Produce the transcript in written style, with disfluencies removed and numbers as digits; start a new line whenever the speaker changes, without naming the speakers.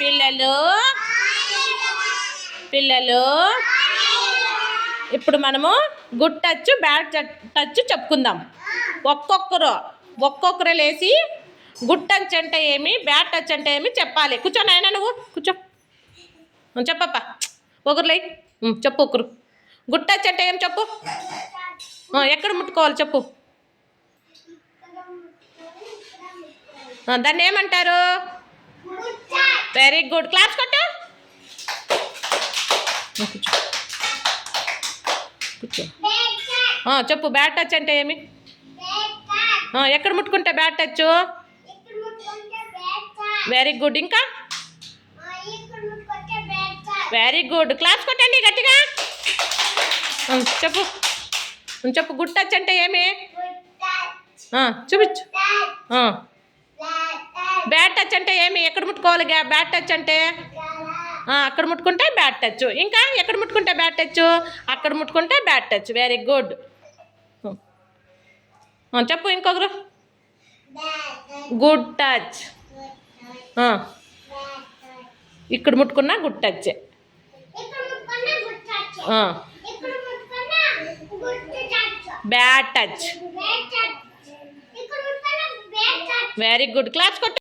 పిల్లలు పిల్లలు ఇప్పుడు మనము గుడ్ టచ్ బ్యాడ్ టచ్ చెప్పుకుందాం. ఒక్కొక్కరు లేచి గుడ్ టచ్ అంటే ఏమి, బ్యాడ్ టచ్ అంటే ఏమి చెప్పాలి. కూర్చో నాయనా, నువ్వు కూర్చో, చెప్పప్ప. ఒకరు చెప్పు. ఒకరు గుడ్ టచ్ అంటే ఏం చెప్పు. ఎక్కడ ముట్టుకోవాలి చెప్పు. దాన్ని ఏమంటారు? వెరీ గుడ్, క్లాప్స్ కొట్టు. కూర్చో. చెప్పు, బ్యాడ్ టచ్ అంటే ఏమి? ఎక్కడ ముట్టుకుంటే బ్యాడ్ టచ్? Very good. ఇంకా వెరీ గుడ్, క్లాప్స్ కొట్టండి గట్టిగా. చెప్పు చెప్పు, గుడ్ టచ్ అంటే ఏమి? చూపించు. బ్యాడ్ టచ్ అంటే ఏమి? ఎక్కడ ముట్టుకోవాలి బ్యాడ్ టచ్ అంటే? అక్కడ ముట్టుకుంటే బ్యాడ్ టచ్. ఇంకా ఎక్కడ ముట్టుకుంటే బ్యాడ్ టచ్? అక్కడ ముట్టుకుంటే బ్యాడ్ టచ్. Very good. చెప్పు ఇంకొకరు. Good touch. ఇక్కడ ముట్టుకున్నా good touch. Bad touch. Very good, claps కొట్టు.